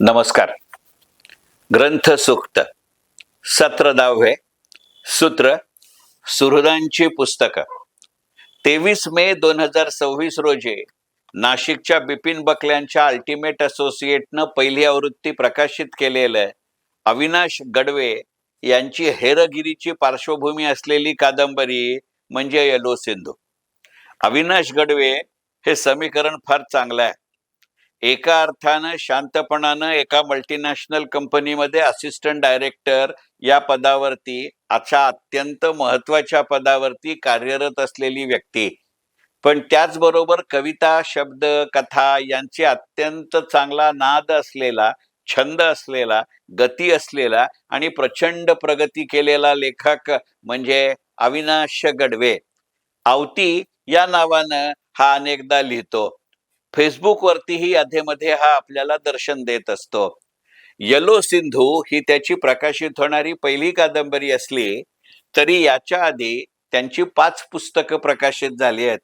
नमस्कार. ग्रंथ सूक्त सत्र 10 सूत्र सुहृदांची पुस्तकं 23 मे 2026 रोजी नाशिकच्या बिपिन बकल्यांच्या अल्टिमेट असोसिएटनं पहिली आवृत्ती प्रकाशित केलेलं अविनाश गडवे यांची हेरगिरीची पार्श्वभूमी असलेली कादंबरी म्हणजे येलो सिंधू. अविनाश गडवे हे समीकरण फार चांगलं आहे. एका अर्थानं शांतपणानं एका मल्टीनॅशनल कंपनीमध्ये असिस्टंट डायरेक्टर या पदावरती अशा अत्यंत महत्वाच्या पदावरती कार्यरत असलेली व्यक्ती, पण त्याचबरोबर कविता, शब्द, कथा यांची अत्यंत चांगला नाद असलेला, छंद असलेला, गती असलेला आणि प्रचंड प्रगती केलेला लेखक म्हणजे अविनाश गडवे. आवती या नावानं हा अनेकदा लिहितो. फेसबुकवरतीही अधेमध्ये हा आपल्याला दर्शन देत असतो. येलो सिंधू ही त्याची प्रकाशित होणारी पहिली कादंबरी असली तरी याच्या आधी त्यांची 5 पुस्तकं प्रकाशित झाली आहेत.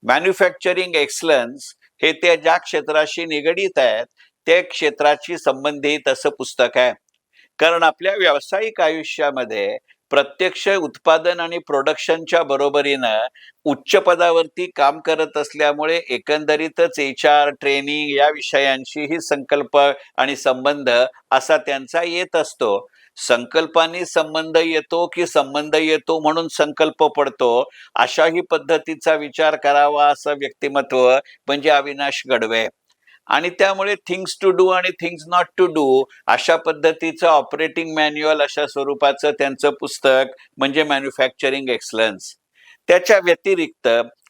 मॅन्युफॅक्चरिंग एक्सलन्स हे ते ज्या क्षेत्राशी निगडीत आहेत त्या क्षेत्राशी संबंधित असं पुस्तक आहे. कारण आपल्या व्यावसायिक आयुष्यामध्ये प्रत्यक्ष उत्पादन आणि प्रोडक्शनच्या बरोबरीनं उच्च पदावरती काम करत असल्यामुळे एकंदरीतच HR, ट्रेनिंग या विषयांशीही संकल्प आणि संबंध असा त्यांचा येत असतो. संकल्पांनी संबंध येतो की संबंध येतो म्हणून संकल्प पडतो, अशाही पद्धतीचा विचार करावा असं व्यक्तिमत्व म्हणजे अविनाश गडवे. आणि त्यामुळे थिंग्स टू डू आणि थिंग्स नॉट टू डू अशा पद्धतीचं ऑपरेटिंग मॅन्युअल अशा स्वरूपाचं त्यांचं पुस्तक म्हणजे मॅन्युफॅक्चरिंग एक्सलन्स. त्याच्या व्यतिरिक्त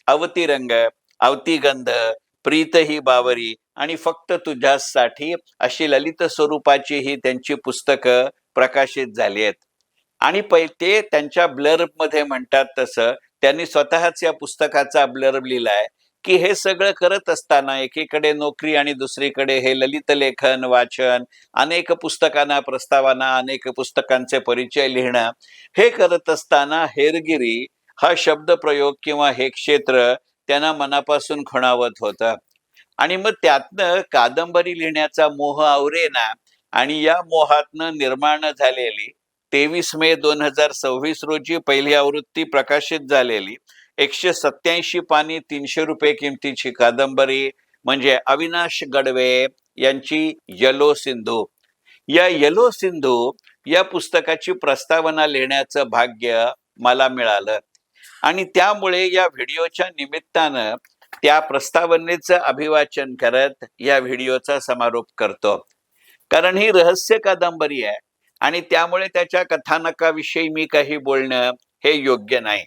अवती रंग, अवती गंध, प्रीत ही बावरी आणि फक्त तुझ्यासाठी अशी ललित स्वरूपाची ही त्यांची पुस्तकं प्रकाशित झाली आहेत. आणि ते त्यांच्या ब्लर्ब मध्ये म्हणतात तसं त्यांनी स्वतःच या पुस्तकाचा ब्लर्ब लिहिलाय की हे सगळं करत असताना एकीकडे नोकरी आणि दुसरीकडे हे ललित लेखन, वाचन, अनेक पुस्तकांना प्रस्तावना, अनेक पुस्तकांचे परिचय लिहिणं, हे करत असताना हेरगिरी हा शब्दप्रयोग किंवा हे क्षेत्र त्यांना मनापासून खुणावत होतं. आणि मग त्यातनं कादंबरी लिहिण्याचा मोह आवरेना आणि या मोहातनं निर्माण झालेली 23 मे 2026 रोजी पहिली आवृत्ती प्रकाशित झालेली 187 पानी 300 रुपये किमतीची कादंबरी म्हणजे अविनाश गडवे यांची येलो सिंधू. या येलो सिंधू या पुस्तकाची प्रस्तावना लिहिण्याचं भाग्य मला मिळालं आणि त्यामुळे या व्हिडिओच्या निमित्तानं त्या प्रस्तावनेचं अभिवाचन करत या व्हिडिओचा समारोप करतो. कारण ही रहस्य कादंबरी आहे आणि त्यामुळे त्याच्या कथानकाविषयी मी काही बोलणं हे योग्य नाही.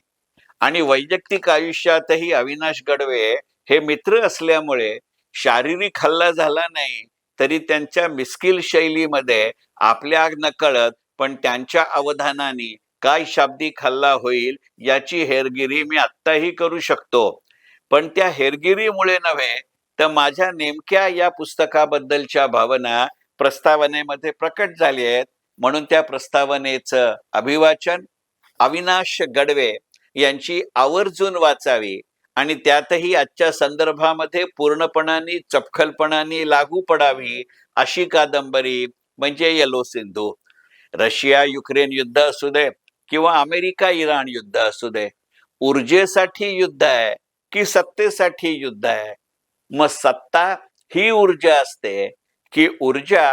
आणि वैयक्तिक आयुष्यातही अविनाश गडवे हे मित्र असल्यामुळे शारीरिक हल्ला झाला नाही तरी त्यांच्या मिस्किल शैलीमध्ये आपल्या नकळत पण त्यांच्या अवधानाने काय शाब्दिक हल्ला होईल याची हेरगिरी मी आत्ताही करू शकतो. पण त्या हेरगिरीमुळे नव्हे तर माझ्या नेमक्या या पुस्तकाबद्दलच्या भावना प्रस्तावनेमध्ये प्रकट झाली आहेत. म्हणून त्या प्रस्तावनेचं अभिवाचन अविनाश गडवे यांची आवर्जून वाचावी आणि त्यातही आजच्या संदर्भामध्ये पूर्णपणाने चपखलपणाने लागू पडावी अशी कादंबरी म्हणजे येलो सिंधू. रशिया युक्रेन युद्ध असू दे किंवा अमेरिका इराण युद्ध असू दे, ऊर्जेसाठी युद्ध आहे की सत्तेसाठी युद्ध आहे? मग सत्ता ही ऊर्जा असते की ऊर्जा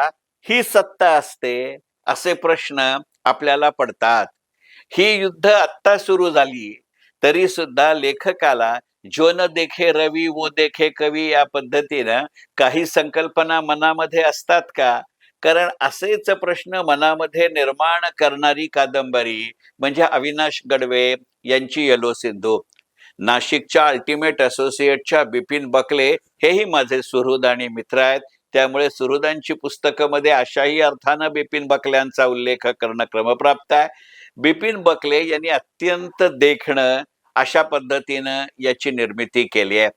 ही सत्ता असते, असे प्रश्न आपल्याला पडतात. ही युद्ध आत्ता सुरू झाली तरी सुद्धा लेखकाला जो न देखे रवी वो देखे कवी या पद्धतीनं काही संकल्पना मनामध्ये असतात का? कारण असेच प्रश्न मनामध्ये निर्माण करणारी कादंबरी म्हणजे अविनाश गडवे यांची येलो सिंधू. नाशिकच्या अल्टिमेट असोसिएटच्या बिपिन बकले हेही माझे सुहृद आणि मित्र आहेत. त्यामुळे सुहृदांची पुस्तकामध्ये अशाही अर्थानं बिपिन बकल्यांचा उल्लेख करणं क्रमप्राप्त आहे. बिपिन बकले यांनी अत्यंत देखणं अशा पद्धतीनं याची निर्मिती केली आहे.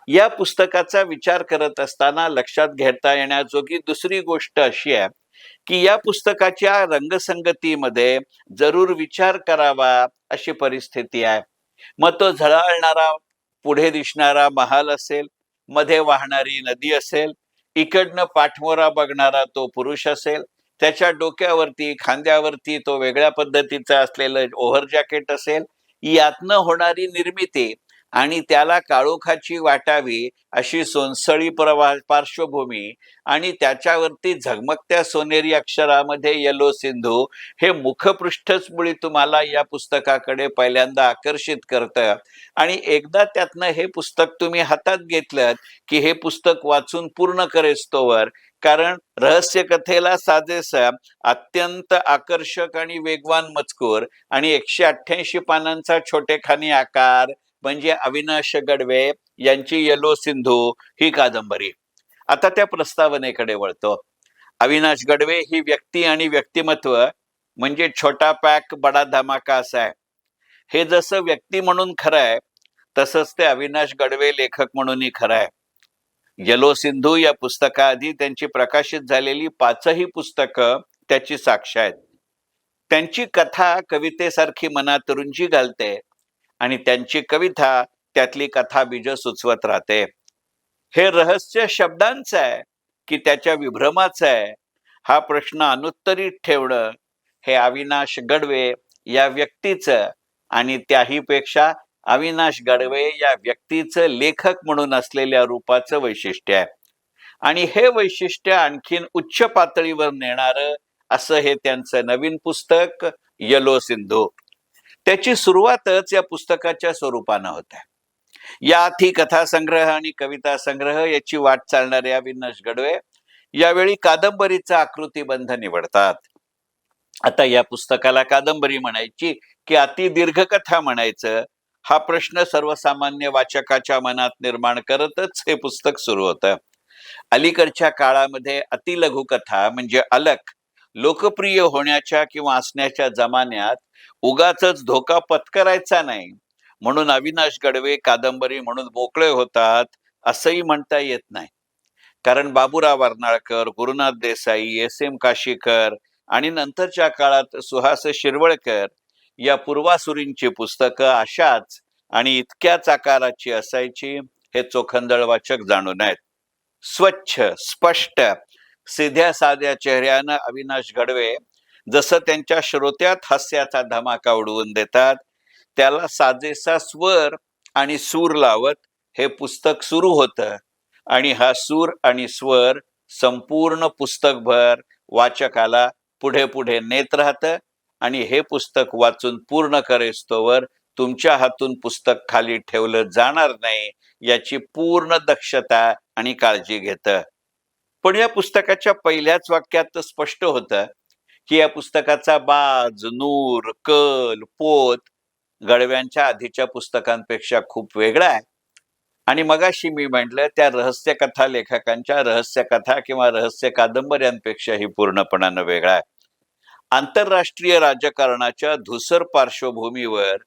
या पुस्तकाचा विचार करत असताना लक्षात घेता येण्याजोगी दुसरी गोष्ट अशी आहे की या पुस्तकाच्या रंगसंगतीमध्ये जरूर विचार करावा अशी परिस्थिती आहे. मग तो झळाळणारा पुढे दिसणारा महाल असेल, मध्ये वाहणारी नदी असेल, इकडनं पाठमोरा बघणारा तो पुरुष असेल, त्याच्या डोक्यावरती खांद्यावरती तो वेगळ्या पद्धतीचा असलेलं ओव्हर जॅकेट असेल, यातनं होणारी निर्मिती आणि त्याला काळोखाची वाटावी अशी सोनसळी पार्श्वभूमी आणि त्याच्यावरती झगमगत्या सोनेरी अक्षरामध्ये येलो सिंधू हे मुखपृष्ठच मुळी तुम्हाला या पुस्तकाकडे पहिल्यांदा आकर्षित करतं. आणि एकदा त्यातनं हे पुस्तक तुम्ही हातात घेतलं की हे पुस्तक वाचून पूर्ण करेस्तोवर, कारण रहस्य कथेला साजेसा अत्यंत आकर्षक आणि वेगवान मजकूर आणि 188 पानांचा छोटेखानी आकार म्हणजे अविनाश गडवे यांची येलो सिंधू ही कादंबरी. आता त्या प्रस्तावनेकडे वळतो. अविनाश गडवे ही व्यक्ती आणि व्यक्तिमत्व म्हणजे छोटा पॅक बडा धमाका असा आहे. हे जसं व्यक्ती म्हणून खरं आहे, तसंच ते अविनाश गडवे लेखक म्हणूनही खरं आहे. येलो सिंधू या पुस्तकाआधी त्यांची प्रकाशित झालेली 5ही पुस्तकं त्याची साक्ष आहेत. त्यांची कथा कवितेसारखी मनात रुंजी घालते आणि त्यांची कविता त्यातली कथा बीज सुचवत राहते. हे रहस्य शब्दांचं आहे की त्याच्या विभ्रमाचं आहे, हा प्रश्न अनुत्तरित ठेवणं हे अविनाश गडवे या व्यक्तीचं आणि त्याहीपेक्षा अविनाश गडवे या व्यक्तीचं लेखक म्हणून असलेल्या रूपाचं वैशिष्ट्य आहे. आणि हे वैशिष्ट्य आणखीन उच्च पातळीवर नेणारं असं हे त्यांचं नवीन पुस्तक येलो सिंधू. त्याची सुरुवातच या पुस्तकाच्या स्वरूपानं होते. यात ही कथासंग्रह आणि कविता संग्रह याची वाट चालणारे अविनाश गडवे यावेळी कादंबरीचा आकृतीबंध निवडतात. आता या पुस्तकाला कादंबरी म्हणायची की अति दीर्घ कथा म्हणायचं, हा प्रश्न सर्वसामान्य वाचकाच्या मनात निर्माण करतच हे पुस्तक सुरू होतं. अलीकडच्या काळामध्ये अतिलघुकथा म्हणजे अलक लोकप्रिय होण्याच्या किंवा असण्याच्या जमान्यात उगाचच धोका पत्करायचा नाही म्हणून अविनाश गडवे कादंबरी म्हणून मोकळे होतात असंही म्हणता येत नाही. कारण बाबूराव अर्नाळकर, गुरुनाथ देसाई, एस.एम. काशीकर आणि नंतरच्या काळात सुहास शिरवळकर या पूर्वासुरींची पुस्तकं अशाच आणि इतक्याच आकाराची असायची हे चोखंदळ वाचक जाणून आहेत. स्वच्छ, स्पष्ट, सिध्या साध्या चेहऱ्यानं अविनाश गडवे जसं त्यांच्या श्रोत्यात हास्याचा धमाका उडवून देतात, त्याला साजेसा स्वर आणि सूर लावत हे पुस्तक सुरू होतं आणि हा सूर आणि स्वर संपूर्ण पुस्तकभर वाचकाला पुढे पुढे नेत राहतं आणि हे पुस्तक वाचून पूर्ण करेस्तोवर तुमच्या हातून पुस्तक खाली ठेवलं जाणार नाही याची पूर्ण दक्षता आणि काळजी घेतं. पण या पुस्तकाच्या पहिल्याच वाक्यात स्पष्ट होतं की या पुस्तकाचा बाज, नूर, कल, पोत गडव्यांच्या आधीच्या पुस्तकांपेक्षा खूप वेगळा आहे. आणि मगाशी मी म्हटलं त्या रहस्य कथा लेखकांच्या रहस्य कथा किंवा रहस्य कादंबऱ्यांपेक्षाही पूर्णपणानं वेगळा आहे. आंतरराष्ट्रीय राजकारणाच्या धूसर पार्श्वभूमीवर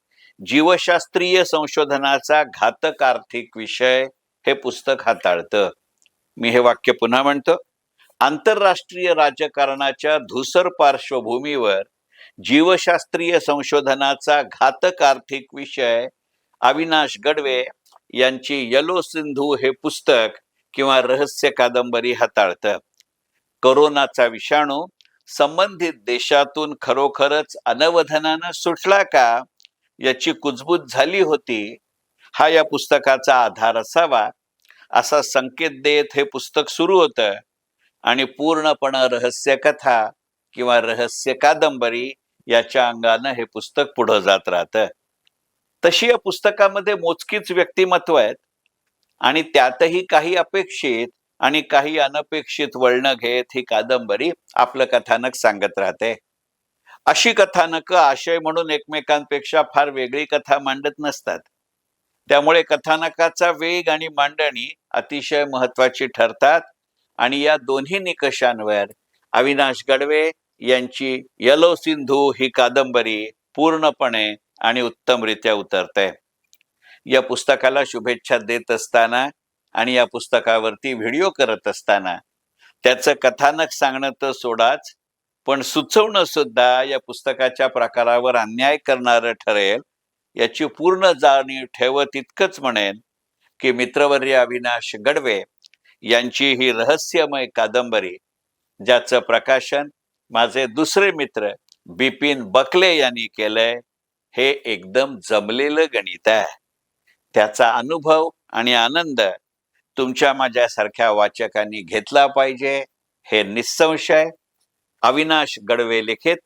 जीवशास्त्रीय संशोधनाचा घातक आर्थिक विषय हे पुस्तक हाताळतं. मी हे वाक्य पुन्हा म्हणतो. आंतरराष्ट्रीय राजकारणाच्या धूसर पार्श्वभूमीवर जीवशास्त्रीय संशोधनाचा घातक आर्थिक विषय अविनाश गडवे यांची येलो सिंधू हे पुस्तक किंवा रहस्य कादंबरी हाताळतं. कोरोनाचा विषाणू संबंधित देशातून खरोखरच अनवधनानं सुटला का याची कुजबूज झाली होती, हा या पुस्तकाचा आधार असावा असा संकेत देत हे पुस्तक सुरू होतं आणि पूर्णपणे रहस्य कथा किंवा रहस्य कादंबरी याच्या अंगानं हे पुस्तक पुढे जात राहतं. तशी या पुस्तकामध्ये मोजकीच व्यक्तिमत्व आहेत आणि त्यातही काही अपेक्षित आणि काही अनपेक्षित वळणं घेत ही कादंबरी आपलं कथानक सांगत राहते. अशी कथानक आशय म्हणून एकमेकांपेक्षा फार वेगळी कथा मांडत नसतात. त्यामुळे कथानकाचा वेग आणि मांडणी अतिशय महत्वाची ठरतात आणि या दोन्ही निकषांवर अविनाश गडवे यांची येलो सिंधू ही कादंबरी पूर्णपणे आणि उत्तमरित्या उतरते. या पुस्तकाला शुभेच्छा देत असताना आणि या पुस्तकावरती व्हिडिओ करत असताना त्याचं कथानक सांगणं तर सोडाच, पण सुचवणं सुद्धा या पुस्तकाच्या प्रकारावर अन्याय करणारं ठरेल याची पूर्ण जाणीव ठेवत इतकंच म्हणेन की मित्रवर्य अविनाश गडवे यांची ही रहस्यमय कादंबरी, ज्याचं प्रकाशन माझे दुसरे मित्र बिपिन बकले यांनी केलंय, हे एकदम जमलेलं गणित आहे. त्याचा अनुभव आणि आनंद तुमच्या माझ्यासारख्या वाचकांनी घेतला पाहिजे, हे निसंशय. अविनाश गडवे लिखित,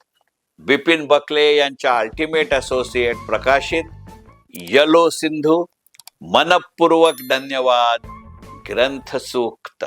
बिपिन बकले यांच्या अल्टिमेट असोसिएट प्रकाशित यलो सिंधू. मनपूर्वक धन्यवाद. ग्रंथसूक्त.